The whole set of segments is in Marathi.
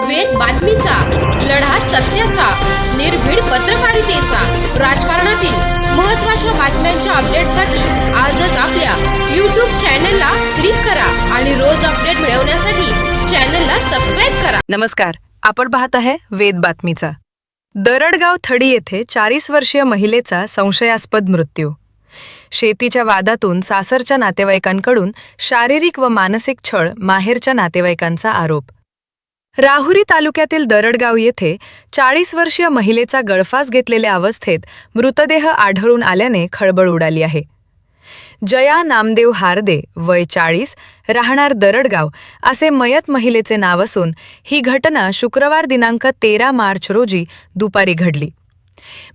वेद बातमीचा, लढा सत्याचा, निर्भीड पत्रकारितेचा, राजकारणातील महत्त्वाच्या बातम्यांच्या अपडेटसाठी आजच आपल्या YouTube चॅनलला क्लिक करा आणि रोज अपडेट मिळवण्यासाठी चॅनलला सबस्क्राइब करा. नमस्कार, आपण पाहत आहे वेद बातमीचा. दरडगाव थडी येथे 40 वर्षीय महिलेचा संशयास्पद मृत्यू. शेतीच्या वादातून सासरच्या नातेवाईकांकडून शारीरिक व मानसिक छळ, माहेरच्या नातेवाईकांचा आरोप. राहुरी तालुक्यातील दरडगाव येथे 40 वर्षीय महिलेचा गळफास घेतलेल्या अवस्थेत मृतदेह आढळून आल्याने खळबळ उडाली आहे. जया नामदेव हार्दे, वय 40, राहणार दरडगाव असे मयत महिलेचे नाव असून ही घटना शुक्रवार दिनांक 13 मार्च रोजी दुपारी घडली.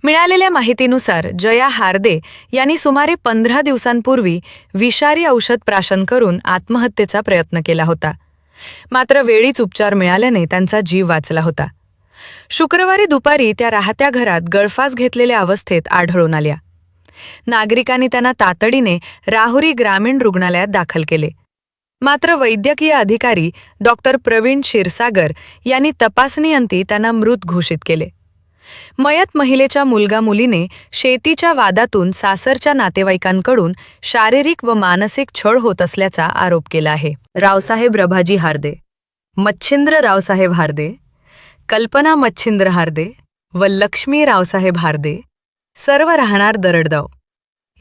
मिळालेल्या माहितीनुसार जया हार्दे यांनी सुमारे 15 दिवसांपूर्वी विषारी औषध प्राशन करून आत्महत्येचा प्रयत्न केला होता. मात्र वेळीच उपचार मिळाल्याने त्यांचा जीव वाचला होता. शुक्रवारी दुपारी त्या राहत्या घरात गळफास घेतलेल्या अवस्थेत आढळून आल्या. नागरिकांनी त्यांना तातडीने राहुरी ग्रामीण रुग्णालयात दाखल केले. मात्र वैद्यकीय अधिकारी डॉक्टर प्रवीण क्षीरसागर यांनी तपासणीअंती त्यांना मृत घोषित केले. मयत महिलेच्या मुलगा-मुलीने शेतीच्या वादातून सासरच्या नातेवाईकांकडून शारीरिक व मानसिक छळ होत असल्याचा आरोप केला आहे. रावसाहेब रभाजी हार्दे, मच्छिंद्र रावसाहेब हार्दे, कल्पना मच्छिंद्र हार्दे व लक्ष्मी रावसाहेब हार्दे सर्व राहणार दरडगाव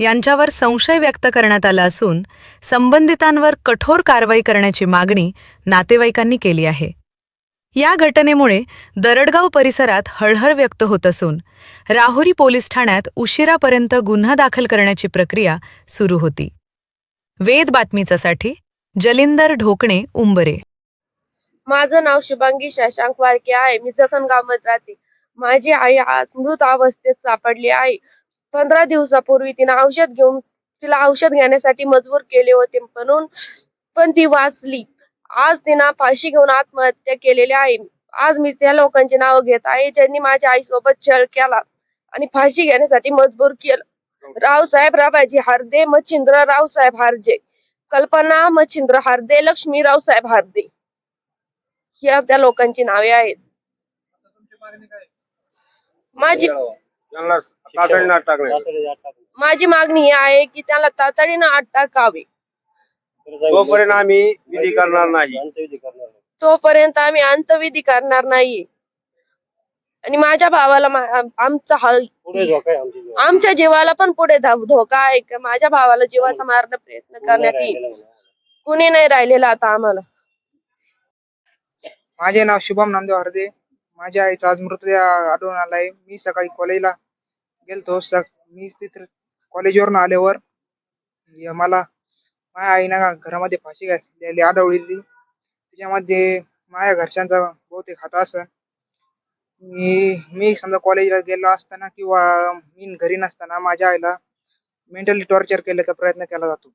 यांच्यावर संशय व्यक्त करण्यात आला असून संबंधितांवर कठोर कारवाई करण्याची मागणी नातेवाईकांनी केली आहे. या घटनेमुळे दरडगाव परिसरात हळहळ व्यक्त होत असून राहुरी पोलीस ठाण्यात उशिरापर्यंत गुन्हा दाखल करण्याची प्रक्रिया सुरू होती. वेद बातमीचासाठी जलिंदर ढोकणे, उंबरे. माझं नाव शुभांगी शशांक वाळके आहे. मी जखणगावमध्ये राहते. माझी आई आज मृत अवस्थेत सापडली आहे. 15 दिवसापूर्वी तिला औषध घेण्यासाठी मजबूर केले होते म्हणून पण ती वाचली. आज तिनं फाशी घेऊन आत्महत्या केलेली आहे. आज मी त्या लोकांची नाव घेत आहे ज्यांनी माझ्या आईसोबत छळ केला आणि फाशी घेण्यासाठी मजबूर केलं. रावसाहेब रभाजी हार्दे, मच्छिंद्र रावसाहेब हार्दे, कल्पना मच्छिंद्र हार्दे, लक्ष्मी रावसाहेब हार्दे या त्या लोकांची नावे आहेत. माझी मागणी ही आहे की त्याला तातडीनं आत टाकावे. तोपर्यंत आम्ही विधी करणार नाही. तोपर्यंत आम्ही अंत्यविधी करणार नाही. आणि माझ्या भावाला आमच्या जीवाला पण पुढे धोका आहे का माझ्या भावाला जीवाचा मारण्याचा प्रयत्न करण्यात येईल. कुणी नाही राहिलेला आता आम्हाला. माझे नाव शुभम नामदेव हार्दे. माझ्या आईचा आज मृतदेह आढळून आलाय. मी सकाळी कॉलेजला गेलतो. मी तिथे कॉलेजवरून आल्यावर मला माझ्या आईनं घरामध्ये फाशी घातलेली आढळली. त्याच्यामध्ये माझ्या घरच्यांचा बहुतेक हात असं. मी समजा कॉलेजला गेलो असताना किंवा मी घरी नसताना माझ्या आईला मेंटली टॉर्चर केल्याचा प्रयत्न केला जातो.